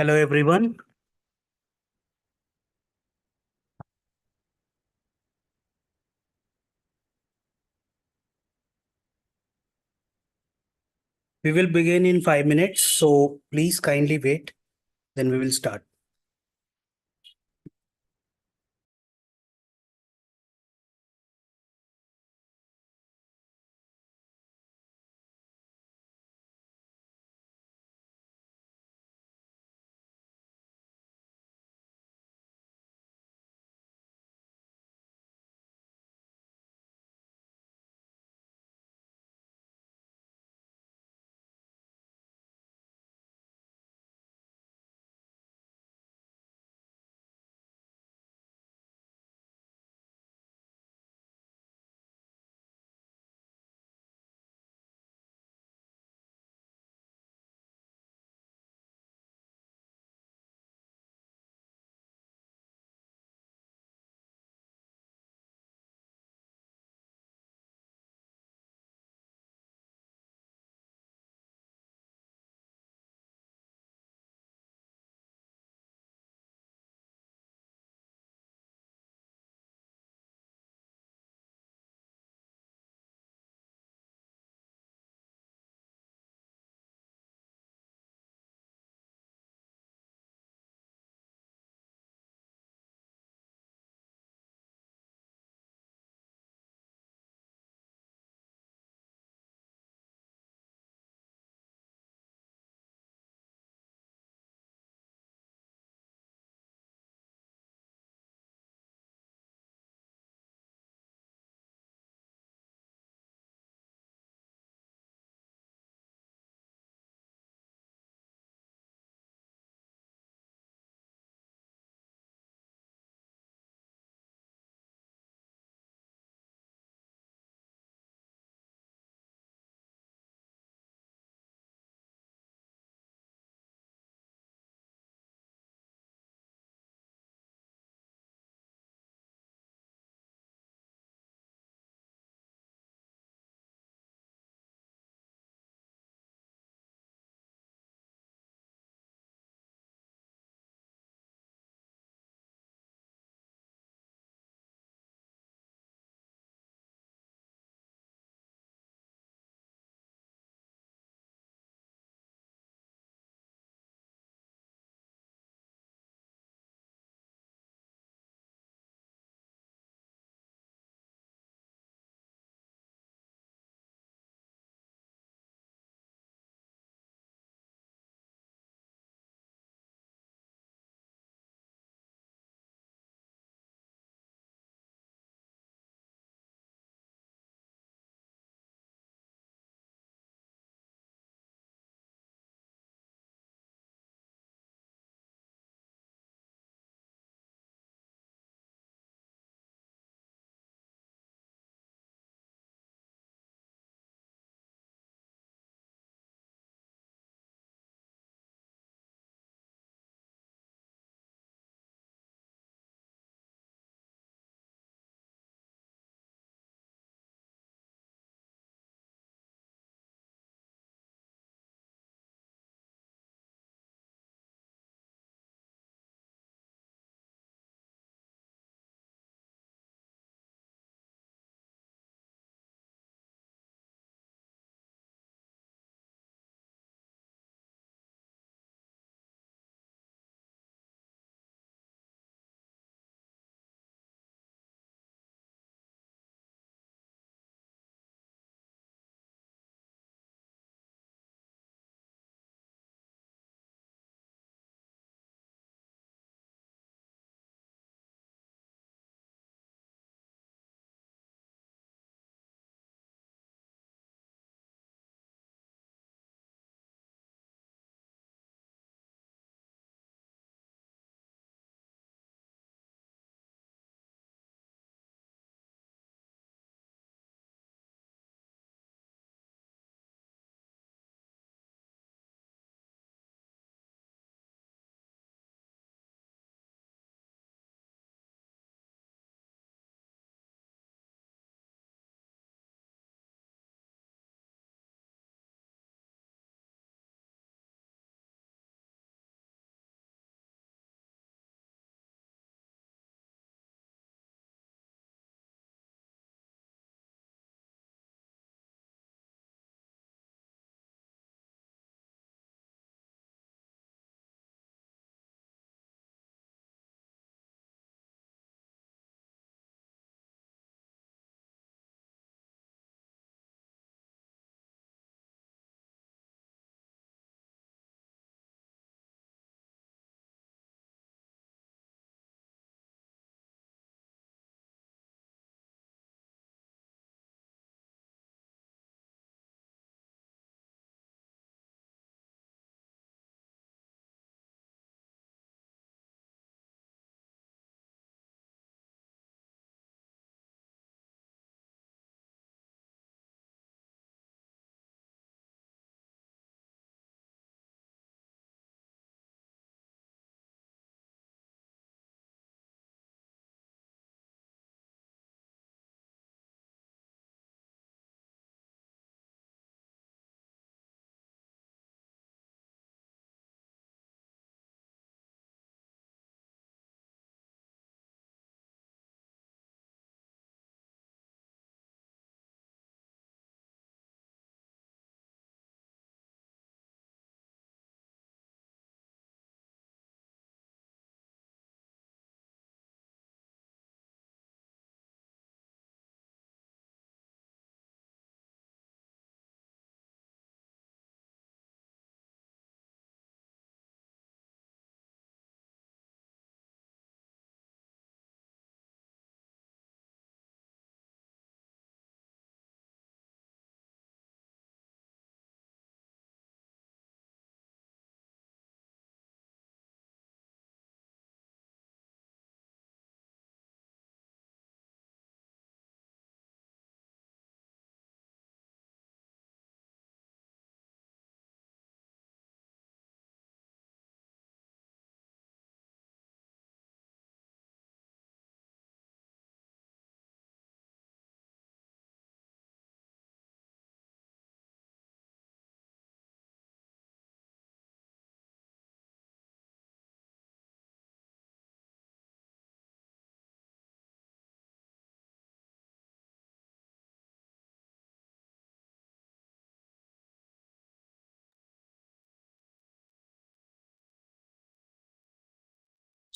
Hello, everyone. We will begin in 5 minutes, so please kindly wait. Then we will start.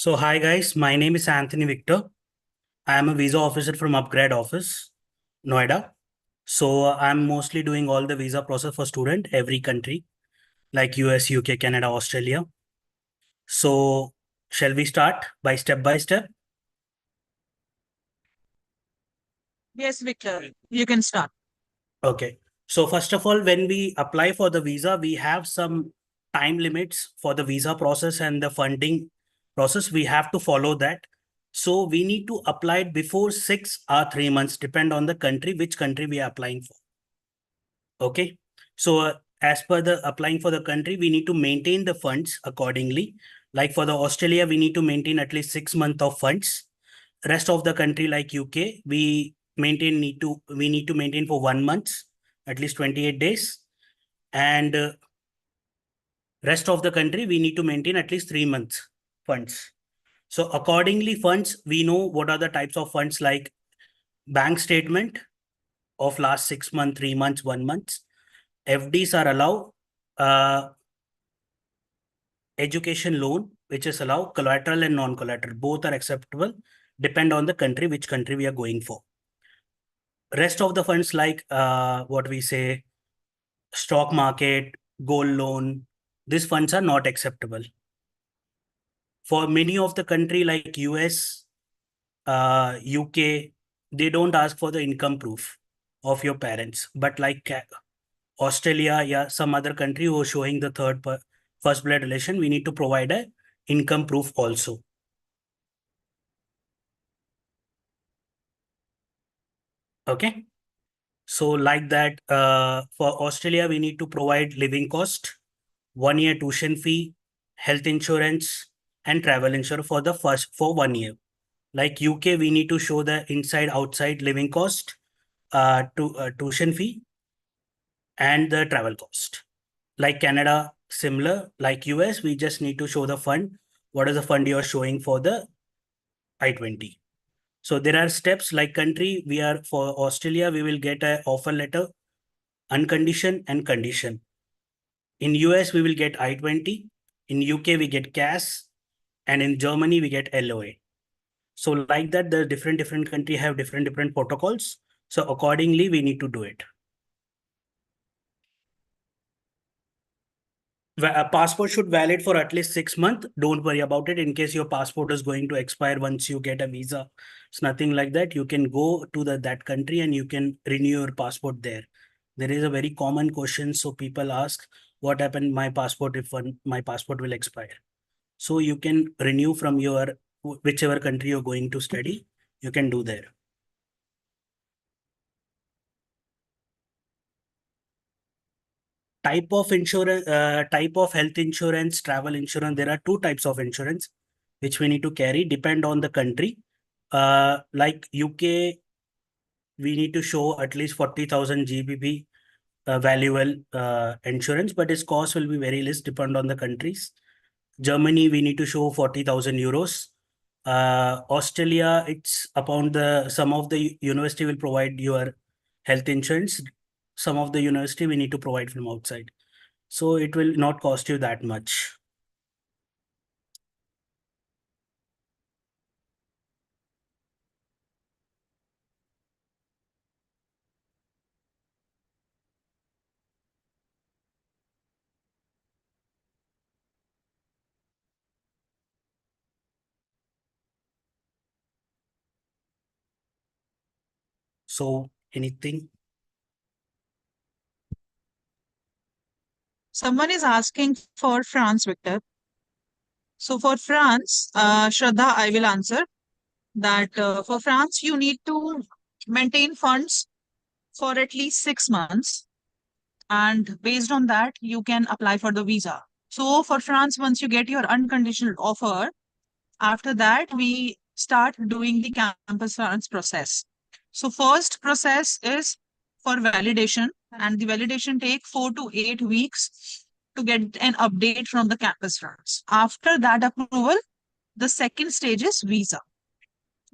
So hi guys, my name is Anthony Victor. I am a visa officer from upGrad office, Noida. So I'm mostly doing all the visa process for student, every country like US, UK, Canada, Australia. So shall we start by step by step? Yes, Victor, you can start. Okay. So first of all, when we apply for the visa, we have some time limits for the visa process and the funding process. We have to follow that. So we need to apply it before 6 or 3 months, depend on the country, which country we are applying for. Okay. So as per the applying for the country, we need to maintain the funds accordingly. Like for the Australia, we need to maintain at least 6 months of funds. Rest of the country like UK, we need to maintain for 1 month, at least 28 days. And rest of the country, we need to maintain at least 3 months funds. So accordingly, funds, we know what are the types of funds like bank statement of last 6 months, 3 months, 1 month. FDs are allowed. Education loan, which is allowed, collateral and non-collateral, both are acceptable, depend on the country, which country we are going for. Rest of the funds like what we say, stock market, gold loan, these funds are not acceptable. For many of the country like US, UK, they don't ask for the income proof of your parents. But like Australia, yeah, some other country who are showing the first blood relation, we need to provide a income proof also. Okay. So like that, for Australia, we need to provide living cost, 1 year tuition fee, health insurance, and travel insurance for the first for 1 year. Like UK, we need to show the inside outside living cost, tuition fee, and the travel cost. Like Canada, similar. Like US, we just need to show the fund. What is the fund you are showing for the I-20? So there are steps like country. We are for Australia, we will get a offer letter, unconditioned and condition. In US, we will get I-20. In UK, we get cash. And in Germany, we get LOA. So like that, the different country have different protocols. So accordingly, we need to do it. A passport should valid for at least 6 months. Don't worry about it in case your passport is going to expire once you get a visa. It's nothing like that. You can go to that country and you can renew your passport there. There is a very common question. So people ask, what happened my passport if my passport will expire? So you can renew from your whichever country you're going to study, you can do there. Type of health insurance, travel insurance. There are two types of insurance which we need to carry, depend on the country. Like UK, we need to show at least 40,000 GBP valuable insurance, but its cost will be very less, depend on the countries. Germany, we need to show 40,000 euros. Australia, it's upon the some of the university will provide your health insurance. Some of the university we need to provide from outside. So it will not cost you that much. So anything? Someone is asking for France, Victor. So for France, Shraddha, I will answer that for France, you need to maintain funds for at least 6 months. And based on that, you can apply for the visa. So for France, once you get your unconditional offer, after that, we start doing the campus France process. So first process is for validation, and the validation take 4 to 8 weeks to get an update from the campus France. After that approval, the second stage is visa.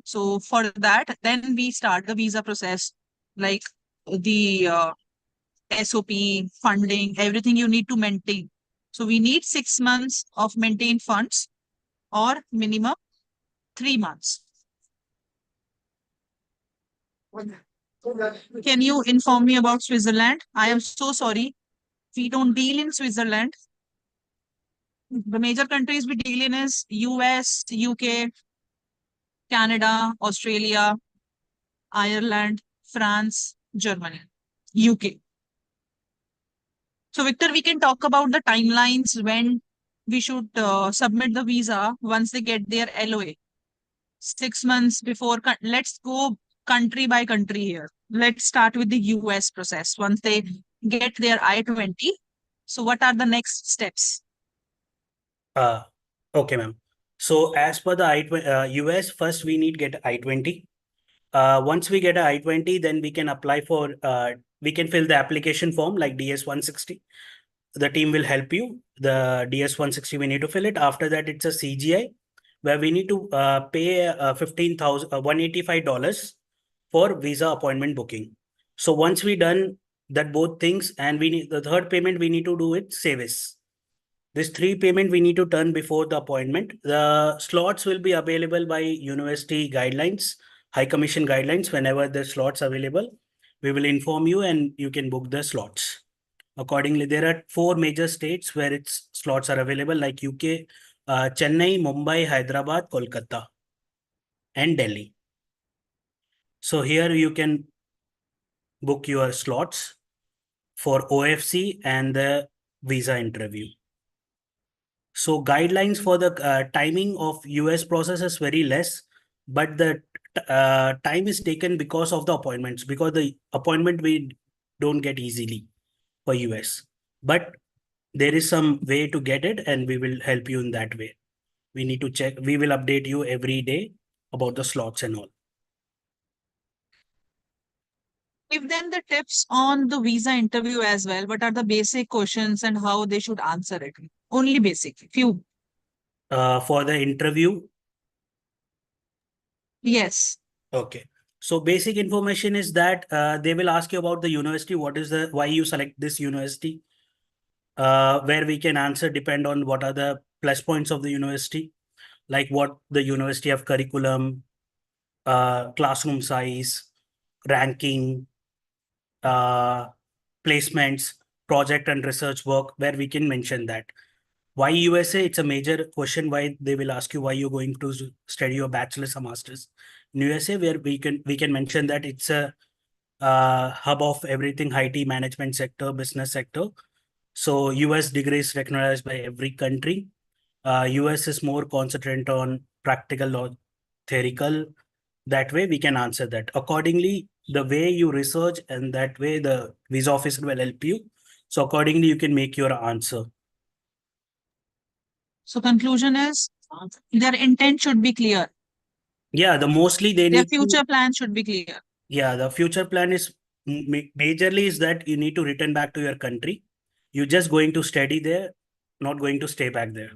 So for that, then we start the visa process, like the SOP, funding, everything you need to maintain. So we need 6 months of maintained funds or minimum 3 months. Can you inform me about Switzerland? I am so sorry. We don't deal in Switzerland. The major countries we deal in is US, UK, Canada, Australia, Ireland, France, Germany, UK. So, Victor, we can talk about the timelines when we should submit the visa once they get their LOA. 6 months before. Let's go country by country here. Let's start with the US process. Once they get their I-20, so what are the next steps? Uh, okay, ma'am. So as per the US, first we need get I-20. Once we get a I-20, then we can apply for, we can fill the application form like DS-160. The team will help you. The DS-160, we need to fill it. After that, it's a CGI, where we need to pay $185 for visa appointment booking. So once we done that both things, and we need the third payment, we need to do it service. This three payment we need to turn before the appointment. The slots will be available by university guidelines, High Commission guidelines. Whenever the slots available, we will inform you and you can book the slots. Accordingly, there are four major states where its slots are available, like UK, Chennai, Mumbai, Hyderabad, Kolkata, and Delhi. So here you can book your slots for OFC and the visa interview. So guidelines for the timing of US process is very less, but the time is taken because of the appointments, because the appointment we don't get easily for US. But there is some way to get it, and we will help you in that way. We need to check. We will update you every day about the slots and all. Give them the tips on the visa interview as well. What are the basic questions and how they should answer it? Only basic, few. For the interview, Yes. okay. So basic information is that they will ask you about the university. What is the why you select this university? Where we can answer depend on what are the plus points of the university, like what the university have curriculum, classroom size, ranking, uh, placements, project and research work, where we can mention that. Why USA? It's a major question. Why they will ask you why you're going to study your bachelor's or master's in USA, where we can mention that it's a hub of everything IT management sector, business sector. So US degree is recognized by every country. US is more concentrated on practical or theoretical. That way we can answer that. Accordingly, the way you research and that way the visa officer will help you. So accordingly, you can make your answer. So conclusion is their intent should be clear. Yeah, the mostly they Their need to, future plan should be clear. yeah, the future plan is majorly is that you need to return back to your country. You're just going to study there, not going to stay back there.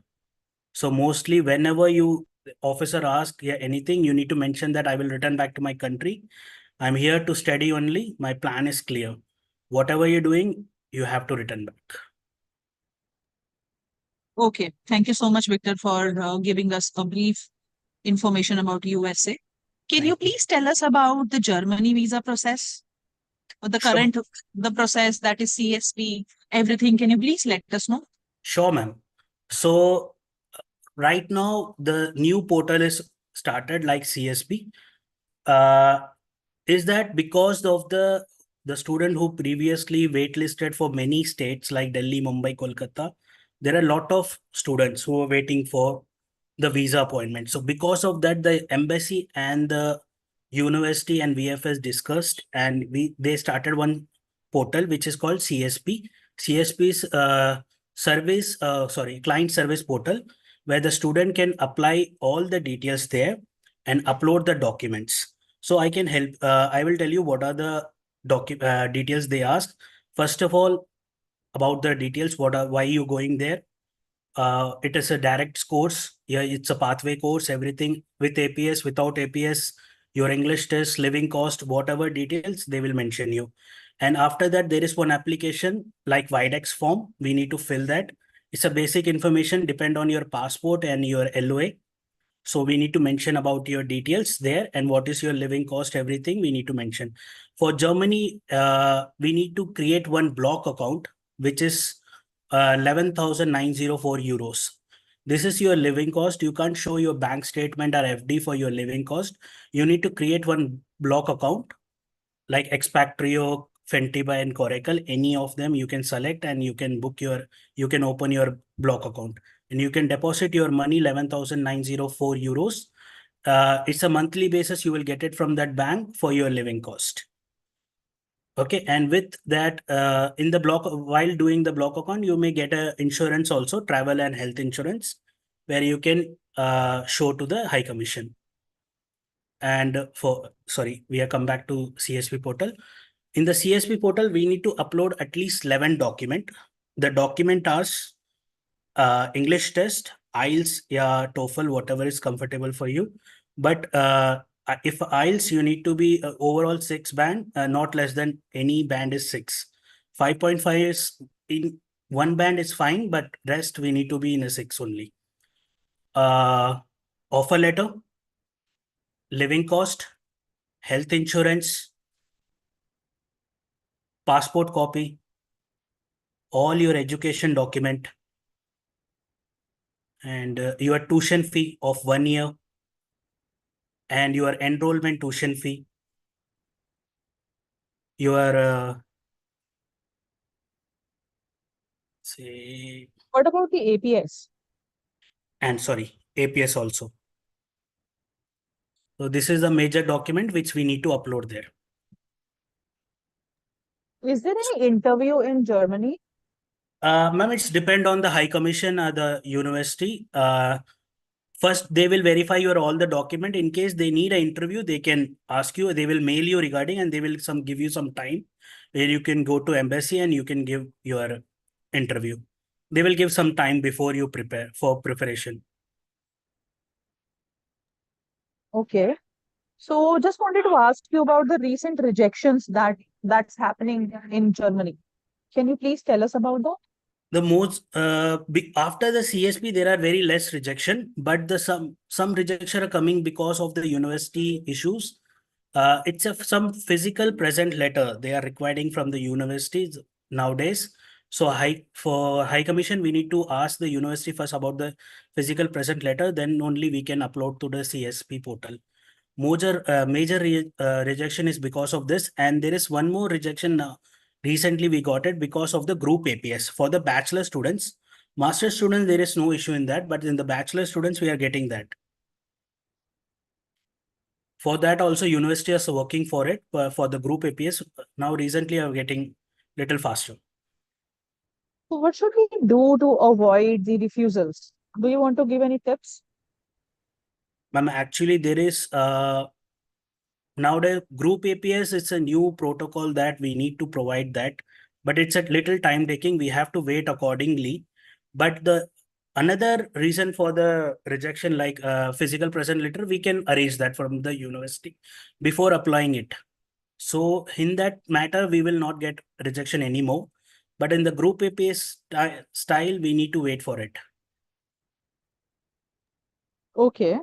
So mostly whenever you officer ask, yeah, anything, you need to mention that I will return back to my country. I'm here to study only. My plan is clear. Whatever you're doing, you have to return back. Okay. Thank you so much, Victor, for giving us a brief information about USA. Can you Thank you. please tell us about the Germany visa process or the Sure. current the process that is CSP, everything? Can you please let us know? Sure, ma'am. So right now the new portal is started like CSP. Uh, is that because of the student who previously waitlisted for many states like Delhi, Mumbai, Kolkata, there are a lot of students who are waiting for the visa appointment. So because of that, the embassy and the university and VFS discussed, and they started one portal which is called CSP. CSP is client service portal, where the student can apply all the details there and upload the documents. So I can help. I will tell you what are the details they ask. First of all, about the details, why you going there. It is a direct course. Yeah, it's a pathway course. Everything with APS, without APS, your English test, living cost, whatever details they will mention you. And after that, there is one application like Videx form. We need to fill that. It's a basic information depend on your passport and your LOA. So we need to mention about your details there and what is your living cost, everything we need to mention. For Germany, we need to create one block account, which is 11,904 euros. This is your living cost. You can't show your bank statement or FD for your living cost. You need to create one block account like Expatrio, Fentiba, and Coracle. Any of them you can select and you can open your block account and you can deposit your money 11,904 euros. It's a monthly basis. You will get it from that bank for your living cost. Okay, and with that, in the block, while doing the block account, you may get a insurance also, travel and health insurance, where you can show to the High Commission. And we have come back to CSP portal. In the CSP portal, we need to upload at least 11 document. The document are English test, IELTS, yeah, TOEFL, whatever is comfortable for you. But if IELTS, you need to be overall 6 band, not less than any band is 6. 5.5 is in one band is fine, but rest we need to be in a 6 only. Offer letter, living cost, health insurance, passport copy, all your education document, and your tuition fee of 1 year, and your enrollment tuition fee, your say What about the APS? and sorry, APS also. So this is a major document which we need to upload there. Is there any interview in Germany? Ma'am, it's depend on the High Commission or the university. First, they will verify your all the document. In case they need an interview, they can ask you. They will mail you regarding, and they will give you some time where you can go to embassy and you can give your interview. They will give some time before you prepare for preparation. Okay. So just wanted to ask you about the recent rejections that's happening in Germany. Can you please tell us about that? The most after the CSP, there are very less rejection, but the some rejection are coming because of the university issues. It's some physical present letter they are requiring from the universities nowadays. So for High Commission, we need to ask the university first about the physical present letter. Then only we can upload to the CSP portal. Major rejection is because of this, and there is one more rejection now. Recently, we got it because of the group APS for the bachelor students. Master students, there is no issue in that, but in the bachelor students, we are getting that. For that, also university is working for it for the group APS. Now, recently, are getting little faster. So what should we do to avoid the refusals? Do you want to give any tips? Ma'am, actually, there is nowadays group APS. It's a new protocol that we need to provide that, but it's a little time taking. We have to wait accordingly. But the another reason for the rejection, like physical present letter, we can arrange that from the university before applying it. So in that matter, we will not get rejection anymore. But in the group APS style, we need to wait for it. Okay,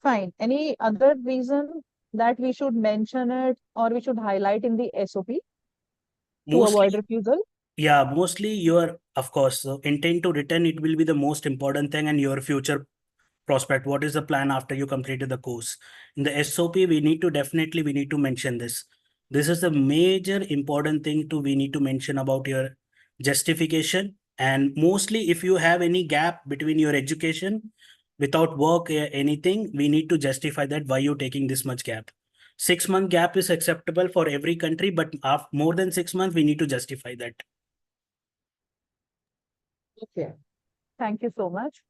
fine. Any other reason that we should mention it or we should highlight in the SOP to avoid Mostly, refusal? yeah, mostly your, of course, so intent to return, it will be the most important thing, and your future prospect. What is the plan after you completed the course? In the SOP, we need to mention this. This is the major important thing to we need to mention about your justification. And mostly if you have any gap between your education without work, anything, we need to justify that why you're taking this much gap. 6 month gap is acceptable for every country, but more than 6 months, we need to justify that. Okay. Thank you so much.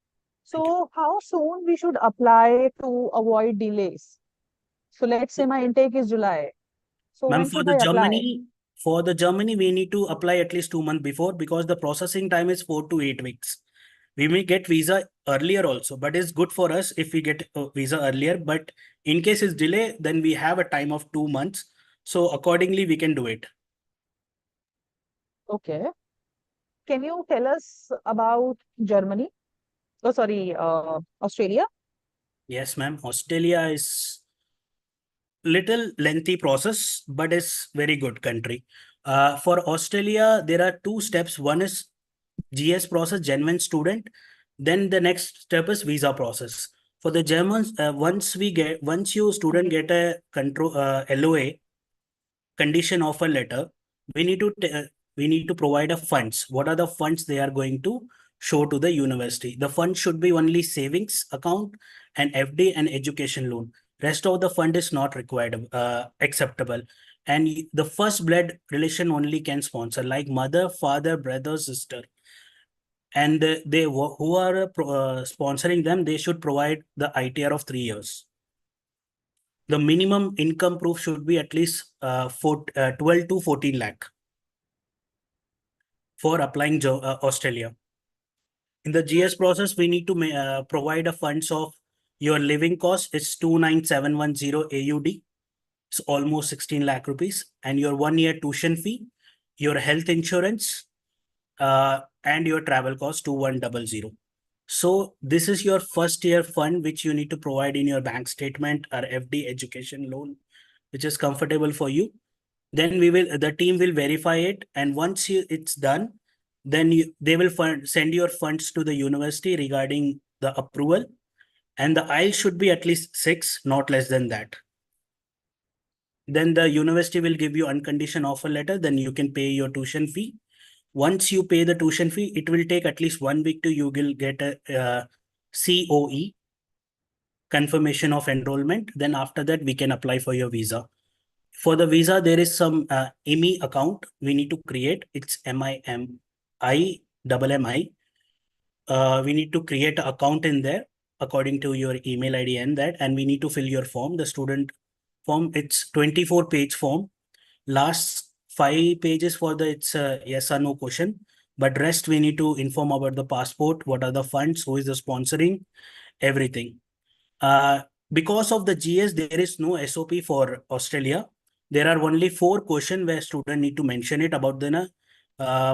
Thank you. So how soon we should apply to avoid delays? So let's say my intake is July. So Ma'am, when should I apply? For the Germany, we need to apply at least 2 months before because the processing time is 4 to 8 weeks. We may get visa earlier also, but it's good for us if we get a visa earlier. But in case it's delay, then we have a time of 2 months. So accordingly, we can do it. Okay. Can you tell us about Germany? Oh, sorry, Australia. Yes, ma'am. Australia is little lengthy process, but it's very good country. For Australia, there are two steps. One is GS process, genuine student. Then the next step is visa process. For the Germans, once you student get a control LOA, condition offer letter, we need to we need to provide a funds. What are the funds they are going to show to the university? The fund should be only savings account and FD and education loan. Rest of the fund is not required, acceptable. And the first blood relation only can sponsor, like mother, father, brother, sister. And who are sponsoring them, they should provide the ITR of 3 years. The minimum income proof should be at least 12 to 14 lakh for applying Australia. In the GS process, we need to provide a funds of your living cost is 29710 AUD. It's almost 16 lakh rupees. And your 1 year tuition fee, your health insurance, and your travel cost 2100. So this is your first year fund, which you need to provide in your bank statement or FD education loan, which is comfortable for you. Then the team will verify it, and once it's done, then they will send your funds to the university regarding the approval, and the IELTS should be at least 6, not less than that. Then the university will give you unconditional offer letter, then you can pay your tuition fee. Once you pay the tuition fee, it will take at least 1 week to you will get a COE, confirmation of enrollment. Then after that, we can apply for your visa. For the visa, there is some IMI account we need to create. It's MIMI. We need to create an account in there according to your email ID and that, and we need to fill your form, the student form. It's 24-page form. Last 5 pages for the it's a yes or no question, but rest we need to inform about the passport, what are the funds, who is the sponsoring, everything. Uh, because of the GS, there is no SOP for Australia. There are only 4 questions where student need to mention it about the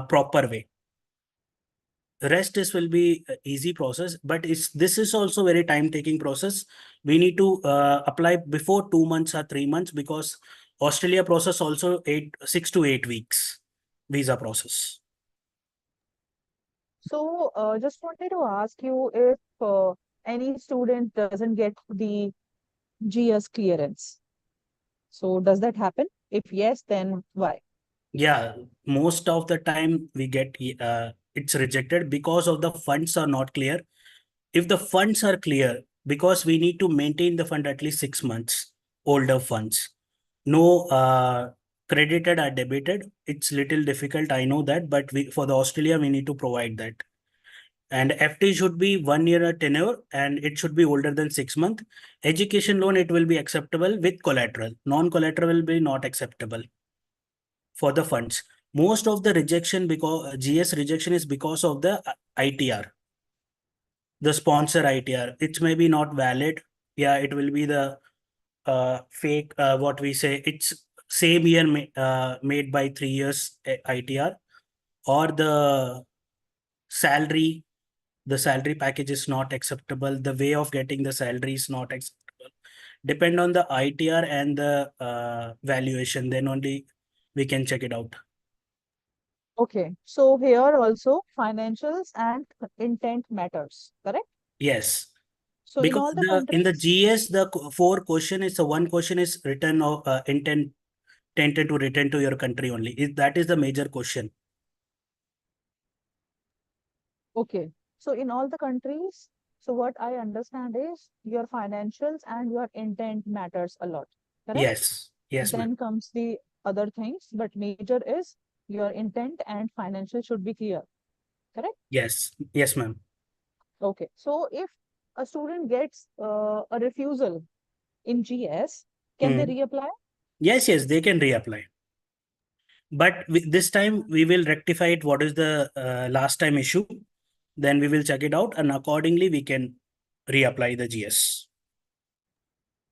proper way. The rest is will be easy process, but this is also very time taking process. We need to apply before 2 months or 3 months, because Australia process also 6 to 8 weeks visa process. So, just wanted to ask you if any student doesn't get the GS clearance. So, does that happen? If yes, then why? Yeah, most of the time we get it's rejected because of the funds are not clear. If the funds are clear, because we need to maintain the fund at least 6 months, older funds, no credited or debited. It's little difficult, I know that, but for the Australia we need to provide that. And FT should be 1 year tenure, and it should be older than 6 months. Education loan, it will be acceptable with collateral. Non-collateral will be not acceptable for the funds. Most of the rejection, because GS rejection is because of the ITR, the sponsor ITR. It may be not valid. Yeah, it will be the fake, what we say, it's same year made by 3 years ITR, or salary, the salary package is not acceptable. The way of getting the salary is not acceptable. Depend on the ITR and the valuation, then only we can check it out. Okay. So, here also financials and intent matters, correct? Yes. So, in Because all the in the countries, GS, the 4 question is, the one question is return of intended to return to your country only. That is the major question. okay. So, in all the countries, so what I understand is your financials and your intent matters a lot, correct? Yes. Yes, ma'am. Then comes the other things, but major is your intent and financial should be clear, correct? Yes. Yes, ma'am. Okay. So, if a student gets a refusal in GS, can they Mm. reapply? Yes, yes, they can reapply. But this time we will rectify it. What is the last time issue? Then we will check it out, and accordingly we can reapply the GS.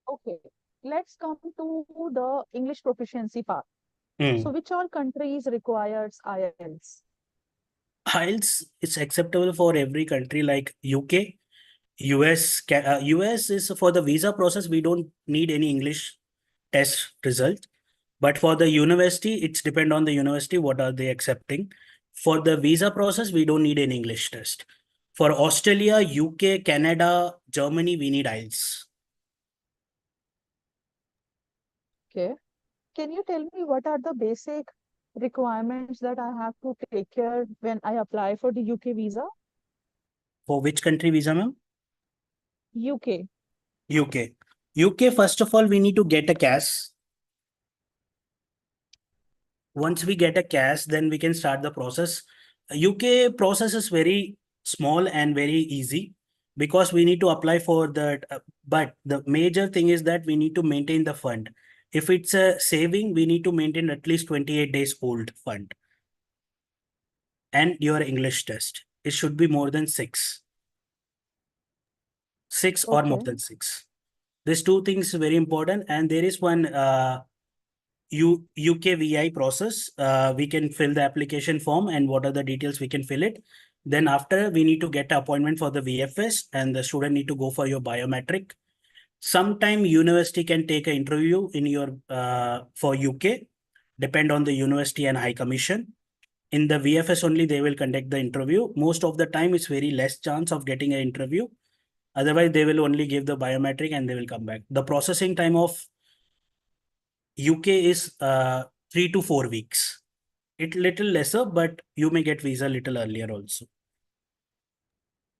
Okay. Let's come to the English proficiency part. So, Mm. which all countries requires IELTS? IELTS is acceptable for every country, like UK. US is for the visa process, we don't need any English test result. But for the university, it's depend on the university, what are they accepting. For the visa process, we don't need an English test. For Australia, UK, Canada, Germany, we need IELTS. Okay. Can you tell me what are the basic requirements that I have to take care when I apply for the UK visa? For which country visa, ma'am? UK. UK. UK, first of all, we need to get a cash. Once we get a cash, then we can start the process. UK process is very small and very easy because we need to apply for that. But the major thing is that we need to maintain the fund. If it's a saving, we need to maintain at least 28 days old fund. And your English test, it should be more than six or more Okay. than six. These two things very important. And there is one UKVI process. We can fill the application form and what are the details we can fill it. Then after we need to get an appointment for the VFS and the student need to go for your biometric. Sometime university can take an interview in your for UK, depend on the university and High Commission. In the VFS only they will conduct the interview. Most of the time it's very less chance of getting an interview. Otherwise they will only give the biometric and they will come back. The processing time of UK is 3 to 4 weeks. It little lesser, but you may get visa little earlier also.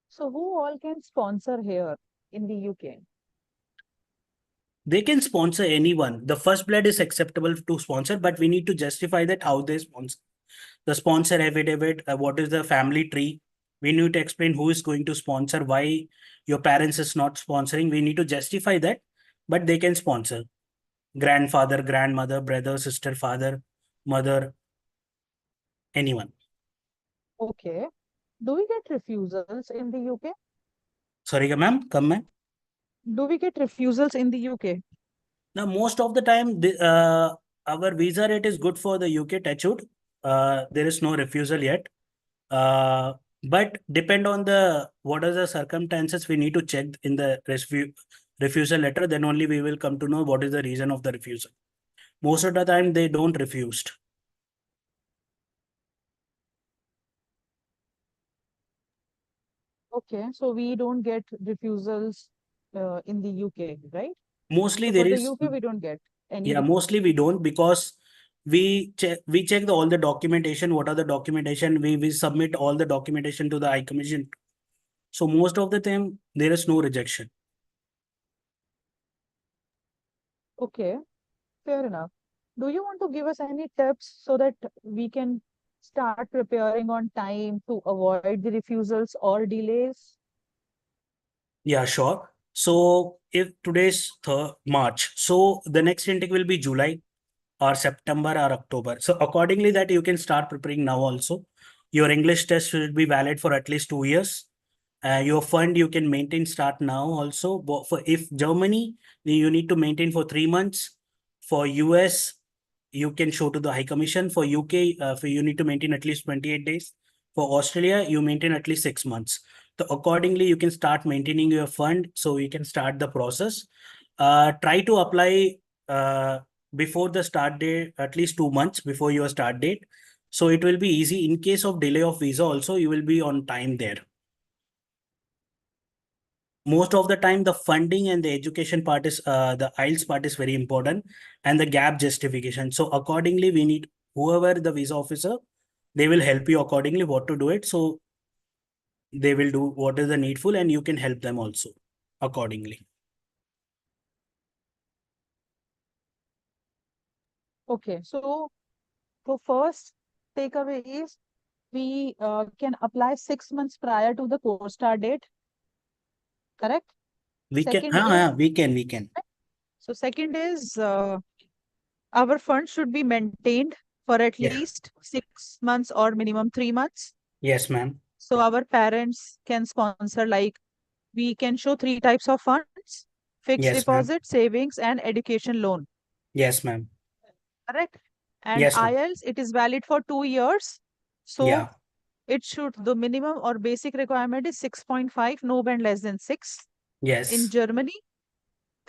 So who all can sponsor here in the UK? They can sponsor anyone. The first blood is acceptable to sponsor, but we need to justify that how they sponsor. The sponsor affidavit, what is the family tree? We need to explain who is going to sponsor, why your parents is not sponsoring. We need to justify that, but they can sponsor. Grandfather, grandmother, brother, sister, father, mother, anyone. Okay. Do we get refusals in the UK? Sorry, ma'am, come ma'am. Do we get refusals in the UK? Now, most of the time, our visa rate is good for the UK touchwood. There is no refusal yet. Uh, but depend on the what are the circumstances we need to check in the refusal letter. Then only we will come to know what is the reason of the refusal. Most of the time, they don't refused. Okay, so we don't get refusals in the UK, right? Mostly So there for the is UK, we don't get any yeah. refusal. Mostly we don't because we check all the documentation. What are the documentation? We submit all the documentation to the High Commission. So most of the time there is no rejection. Okay, fair enough. Do you want to give us any tips so that we can start preparing on time to avoid the refusals or delays? Yeah, sure. So if today's March, so the next intake will be July or September or October. So accordingly that you can start preparing now also. Your English test should be valid for at least 2 years. Your fund you can maintain start now also. But for if Germany, you need to maintain for 3 months. For US, you can show to the High Commission. For UK, for you need to maintain at least 28 days. For Australia, you maintain at least 6 months. So accordingly, you can start maintaining your fund so you can start the process. Try to apply before the start date, at least 2 months before your start date. So it will be easy. In case of delay of visa also, you will be on time there. Most of the time the funding and the education part is the IELTS part is very important and the gap justification. So accordingly, we need whoever the visa officer, they will help you accordingly what to do it. So they will do what is the needful and you can help them also accordingly. Okay, so the first takeaway is we can apply 6 months prior to the course start date, correct? We can, Second is we can. second is our fund should be maintained for at Yeah. least 6 months or minimum 3 months. Yes, ma'am. So our parents can sponsor, like we can show three types of funds: fixed Yes, ma'am. deposit, savings, and education loan. Yes, ma'am. Correct? And Yes, ma'am. IELTS, it is valid for 2 years. So Yeah. the minimum or basic requirement is 6.5, no band less than 6. In Yes. Germany,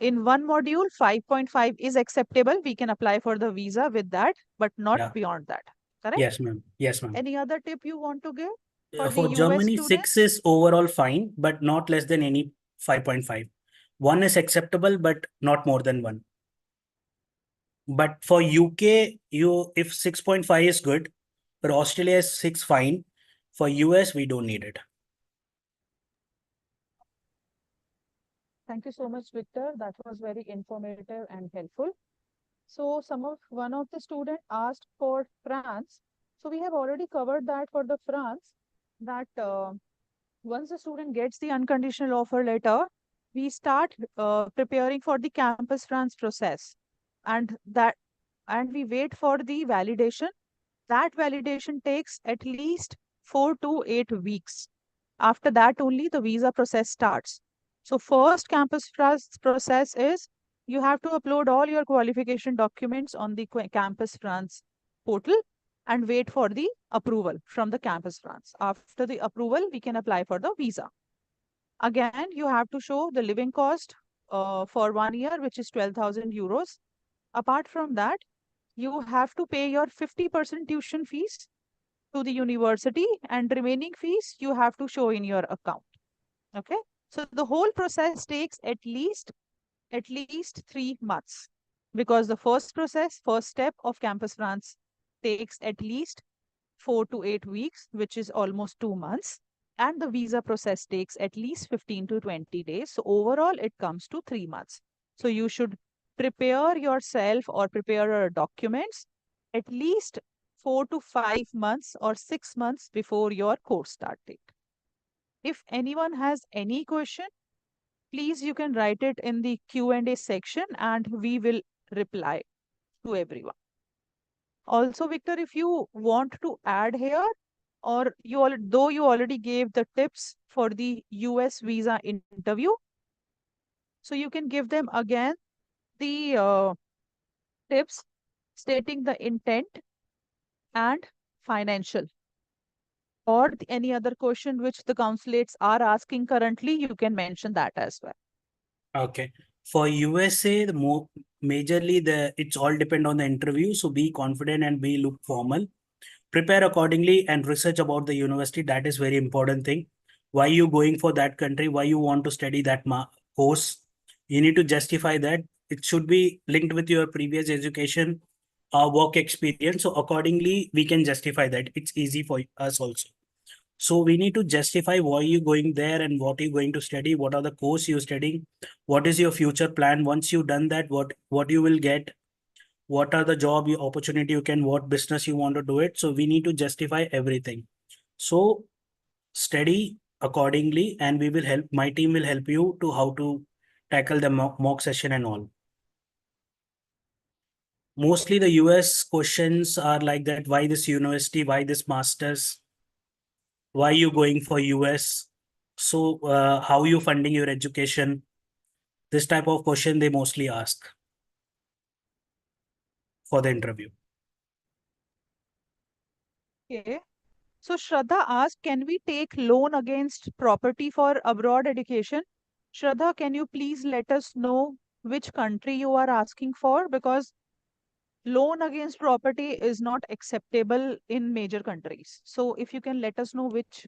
in one module, 5.5 is acceptable. We can apply for the visa with that, but not Yeah. beyond that. Correct? Yes, ma'am. Yes, ma'am. Any other tip you want to give for the For US Germany, 6 students? is overall fine, but not less than any 5.5. 1 is acceptable, but not more than 1. But for UK, you if 6.5 is good, for Australia is 6 fine. For US, we don't need it. Thank you so much, Victor. That was very informative and helpful. So one of the student asked for France. So we have already covered that for the France, that once the student gets the unconditional offer letter, we start preparing for the campus France process, and we wait for the validation. That validation takes at least 4 to 8 weeks. After that, only the visa process starts. So, first process is you have to upload all your qualification documents on the Campus France portal and wait for the approval from the Campus France. After the approval, we can apply for the visa. Again, you have to show the living cost for 1 year, which is 12,000 euros. Apart from that, you have to pay your 50% tuition fees to the university, and remaining fees you have to show in your account. Okay. So the whole process takes at least 3 months, because the first step of Campus France takes at least 4 to 8 weeks, which is almost 2 months. And the visa process takes at least 15 to 20 days. So overall, it comes to 3 months. So you should prepare yourself or prepare your documents at least 4 to 5 months or 6 months before your course start date. If anyone has any question, please you can write it in the Q&A section and we will reply to everyone. Also, Victor, if you want to add here, or though you already gave the tips for the US visa interview, so you can give them again the tips stating the intent and financial, or any other question which the consulates are asking currently, you can mention that as well. Okay. For USA, the more majorly it's all depend on the interview. So be confident and be look formal. Prepare accordingly and research about the university. That is very important thing. Why you going for that country? Why you want to study that course? You need to justify that. It should be linked with your previous education, work experience. So accordingly, we can justify that. It's easy for us also. So we need to justify why you going there and what you're going to study, what are the course you're studying, what is your future plan. Once you've done that, what you will get, what are the job opportunity you can, what business you want to do it. So we need to justify everything. So study accordingly, and we will help. My team will help you to how to tackle the mock session and all. Mostly the US questions are like that: why this university, why this masters, why you going for US, so how you funding your education. This type of question they mostly ask for the interview. Okay. So Shraddha asked, can we take loan against property for abroad education? Shraddha, can you please let us know which country you are asking for? Because loan against property is not acceptable in major countries. So if you can let us know which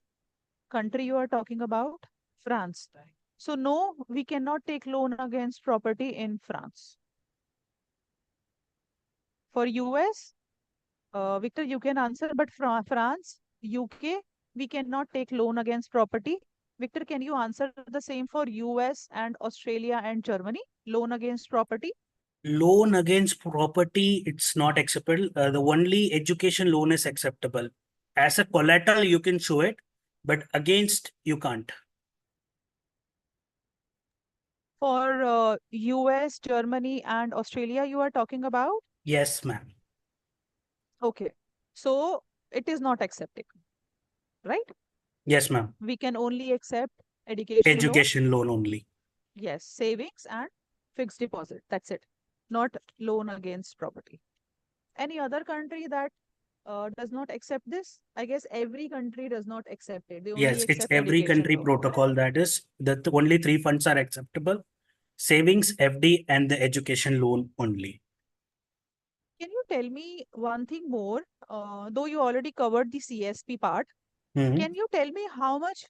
country you are talking about. France. So no, we cannot take loan against property in France. For US, Victor, you can answer, but France, UK, we cannot take loan against property. Victor, can you answer the same for US and Australia and Germany? Loan against property? Loan against property, it's not acceptable. The only education loan is acceptable. As a collateral, you can show it, but against, you can't. For US, Germany, and Australia, you are talking about? Yes, ma'am. Okay. So it is not accepted, right? Yes, ma'am. We can only accept education loan. Education loan only. Yes, savings and fixed deposit. That's it. Not loan against property. Any other country that does not accept this? I guess every country does not accept it. They only Yes, it's accept every education country loan, correct? protocol that is that the only three funds are acceptable: savings, FD, and the education loan only. Can you tell me one thing more? Though you already covered the CSP part, Mhm. can you tell me how much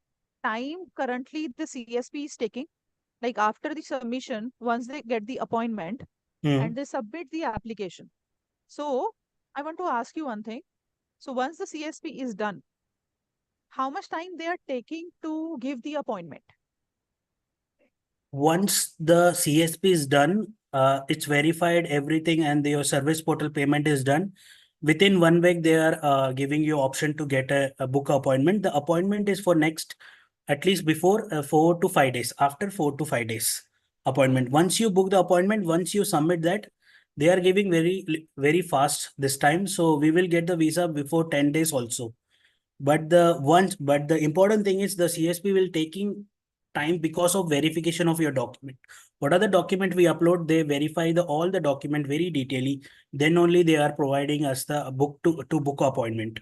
time currently the CSP is taking? Like after the submission, once they get the appointment and Mhm. they submit the application. So I want to ask you one thing. So once the CSP is done, how much time they are taking to give the appointment? Once the CSP is done, it's verified everything, and your service portal payment is done. Within 1 week, they are giving you option to get a book appointment. The appointment is for next at least before 4 to 5 days. After 4 to 5 days appointment. Once you book the appointment, once you submit that, they are giving very fast this time. So we will get the visa before 10 days also. But the important thing is the CSP will taking time because of verification of your document. What are the document we upload? They verify all the document very detailedly. Then only they are providing us the book to book appointment.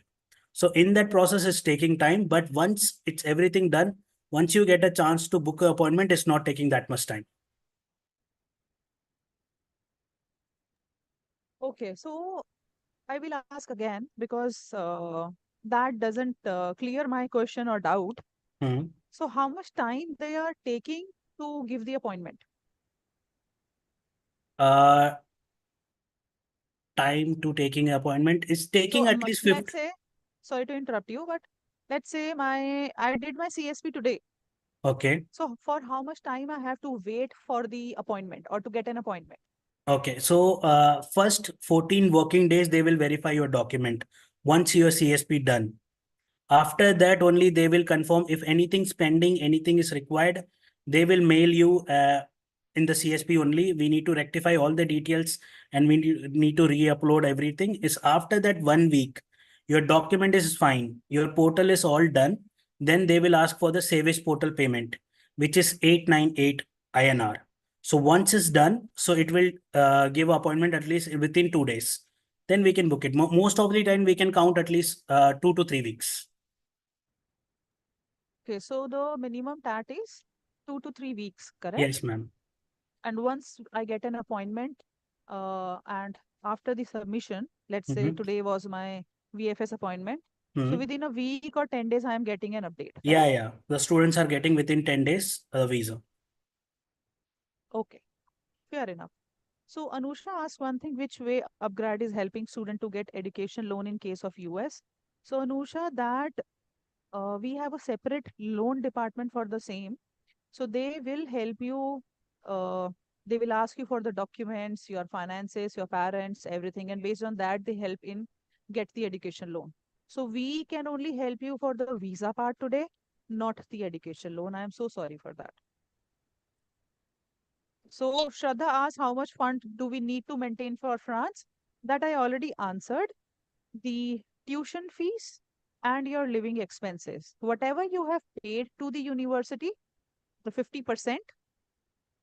So in that process, it's taking time. But once it's everything done, once you get a chance to book an appointment, it's not taking that much time. Okay, so I will ask again because that doesn't clear my question or doubt. Mhm. So how much time they are taking to give the appointment? Uh, Time to taking appointment is taking So at least let's 50. say, sorry to interrupt you, but let's say I did my CSP today. Okay. So for how much time I have to wait for the appointment or to get an appointment? Okay, so first 14 working days, they will verify your document once your CSP done. After that, only they will confirm if anything's pending, anything is required, they will mail you in the CSP only. We need to rectify all the details and we need to re-upload everything. Is after that 1 week, your document is fine, your portal is all done. Then they will ask for the service portal payment, which is 898 INR. So once it's done, so it will give appointment at least within 2 days. Then we can book it. Most of the time, we can count at least 2 to 3 weeks. Okay, so the minimum TAT is 2 to 3 weeks, correct? Yes, ma'am. And once I get an appointment, and after the submission, let's say Mm-hmm. today was my VFS appointment. So Mm-hmm. within a week or 10 days, I am getting an update, Yeah, correct? yeah. The students are getting within 10 days a visa. Okay, fair enough. So Anusha asked one thing, which way upgrad is helping student to get education loan in case of US. So Anusha, that we have a separate loan department for the same. So they will help you. Uh, they will ask you for the documents, your finances, your parents, everything, and based on that, they help in get the education loan. So we can only help you for the visa part today, not the education loan. I am so sorry for that. So Shraddha asked, how much fund do we need to maintain for France? That I already answered. The tuition fees and your living expenses. Whatever you have paid to the university, the 50%,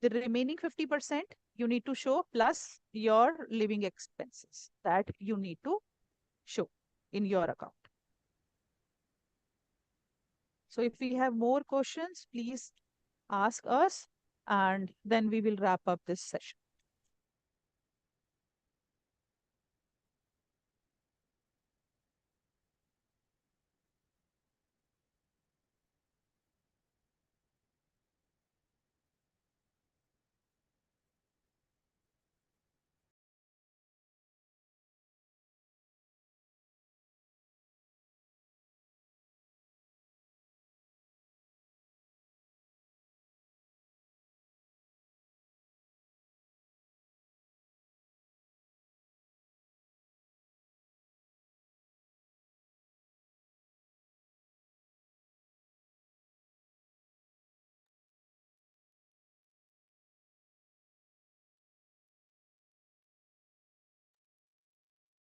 the remaining 50% you need to show plus your living expenses that you need to show in your account. So if we have more questions, please ask us and then we will wrap up this session.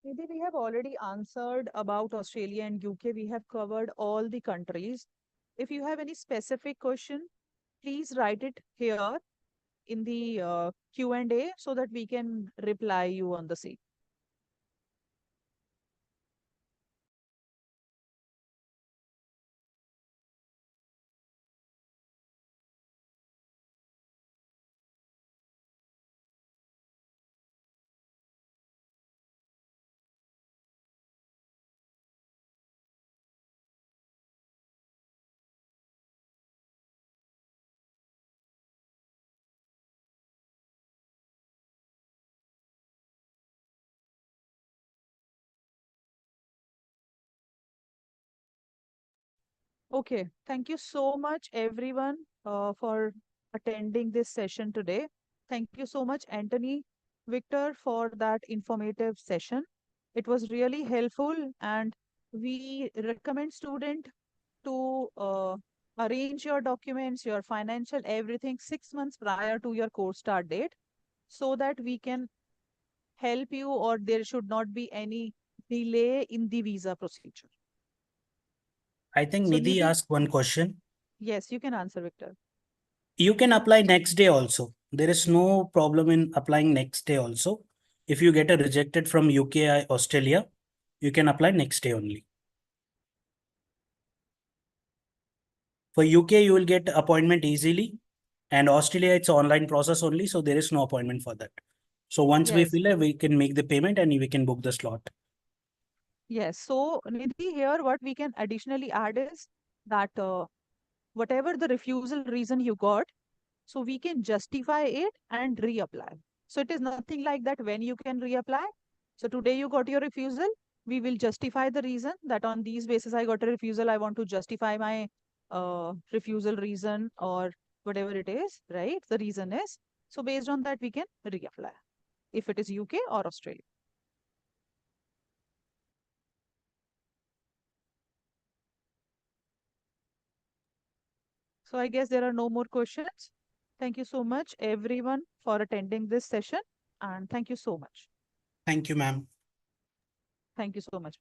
Maybe we have already answered about Australia and UK. We have covered all the countries. If you have any specific question, please write it here in the Q&A so that we can reply you on the same. Okay, thank you so much, everyone, for attending this session today. Thank you so much, Anthony, Victor, for that informative session. It was really helpful, and we recommend student to arrange your documents, your financial everything 6 months prior to your course start date, so that we can help you, or there should not be any delay in the visa procedure. I think So, Nidhi Nidhi, asked one question. yes, you can answer, Victor. You can apply next day also. There is no problem in applying next day also. If you get a rejected from UK or Australia, you can apply next day only. For UK, you will get appointment easily, and Australia, it's online process only, so there is no appointment for that. So once we Yes, fill it, we can make the payment and we can book the slot. yes. So, Nidhi, here what we can additionally add is that whatever the refusal reason you got, so we can justify it and reapply. So it is nothing like that when you can reapply. So today you got your refusal, we will justify the reason that on these basis I got a refusal. I want to justify my refusal reason or whatever it is, right? The reason is. So based on that, we can reapply if it is UK or Australia. So I guess there are no more questions. Thank you so much, everyone, for attending this session. And thank you so much. Thank you, ma'am. Thank you so much.